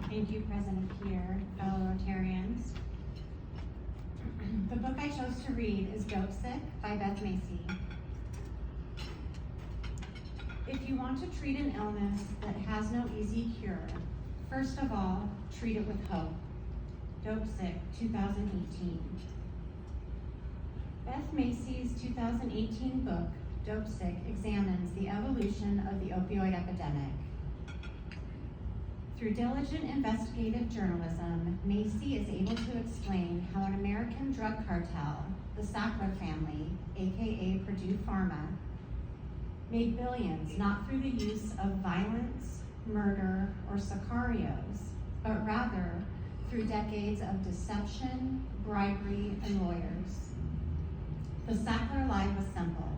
Thank you, President Pierre, fellow Rotarians. The book I chose to read is Dopesick by Beth Macy. If you want to treat an illness that has no easy cure, first of all, treat it with hope. Dopesick, 2018. Beth Macy's 2018 book, Dopesick, examines the evolution of the opioid epidemic. Through diligent investigative journalism, Macy is able to explain how an American drug cartel, the Sackler family, aka Purdue Pharma, made billions not through the use of violence, murder, or sicarios, but rather through decades of deception, bribery, and lawyers. The Sackler lie was simple.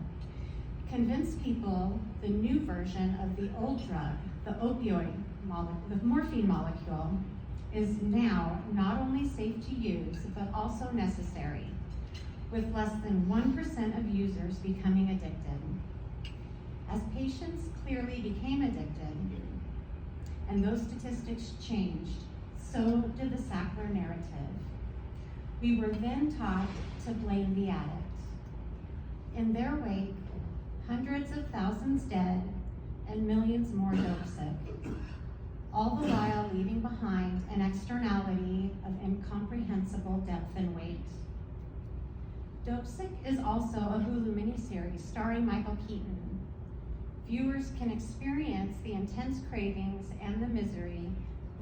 Convince people the new version of the old drug, the opioid, the morphine molecule, is now not only safe to use, but also necessary, with less than 1% of users becoming addicted. As patients clearly became addicted, and those statistics changed, so did the Sackler narrative. We were then taught to blame the addict. In their wake, hundreds of thousands dead and millions more dopesick, all the while leaving behind an externality of incomprehensible depth and weight. Dopesick is also a Hulu miniseries starring Michael Keaton. Viewers can experience the intense cravings and the misery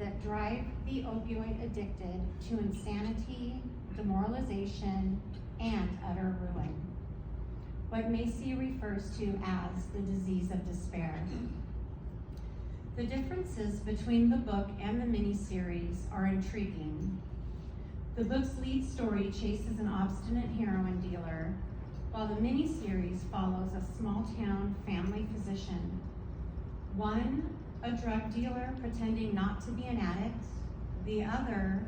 that drive the opioid addicted to insanity, demoralization, and utter ruin. What Macy refers to as the disease of despair. The differences between the book and the miniseries are intriguing. The book's lead story chases an obstinate heroin dealer, while the miniseries follows a small-town family physician. One, a drug dealer pretending not to be an addict, the other,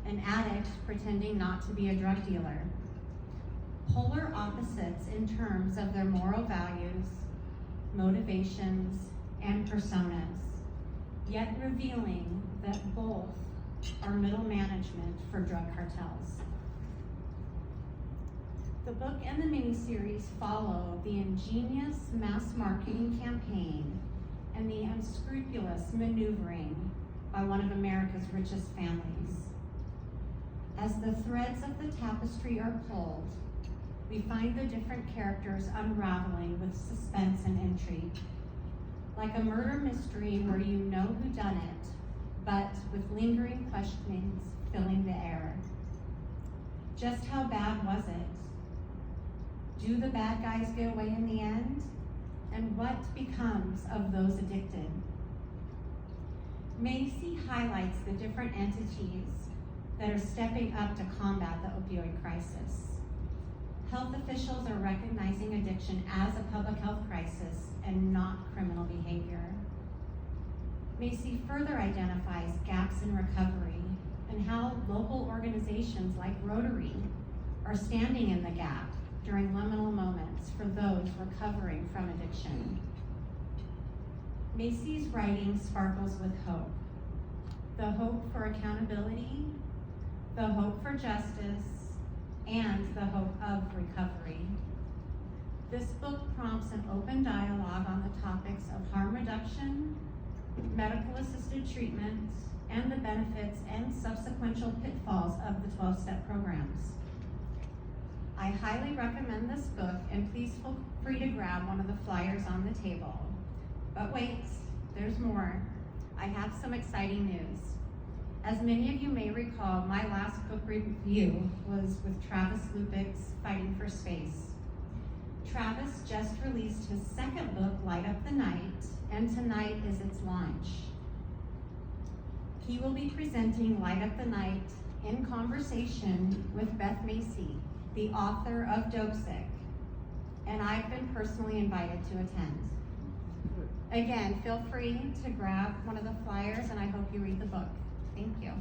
an addict pretending not to be a drug dealer. Polar opposites in terms of their moral values, motivations, and personas, yet revealing that both are middle management for drug cartels. The book and the miniseries follow the ingenious mass marketing campaign and the unscrupulous maneuvering by one of America's richest families. As the threads of the tapestry are pulled, we find the different characters unraveling with suspense and intrigue. Like a murder mystery where you know who done it, but with lingering questionings filling the air. Just how bad was it? Do the bad guys get away in the end? And what becomes of those addicted? Macy highlights the different entities that are stepping up to combat the opioid crisis. Health officials are recognizing addiction as a public health crisis and not criminal behavior. Macy further identifies gaps in recovery and how local organizations like Rotary are standing in the gap during liminal moments for those recovering from addiction. Macy's writing sparkles with hope. The hope for accountability, the hope for justice, and the hope of recovery. This book prompts an open dialogue on the topics of harm reduction, medical assisted treatment, and the benefits and subsequential pitfalls of the 12-step programs. I highly recommend this book, and please feel free to grab one of the flyers on the table. But wait, there's more. I have some exciting news. As many of you may recall, my last book review was with Travis Lupick's Fighting for Space. Travis just released his second book, Light Up the Night, and tonight is its launch. He will be presenting Light Up the Night in conversation with Beth Macy, the author of Dopesick, and I've been personally invited to attend. Again, feel free to grab one of the flyers, and I hope you read the book. Thank you.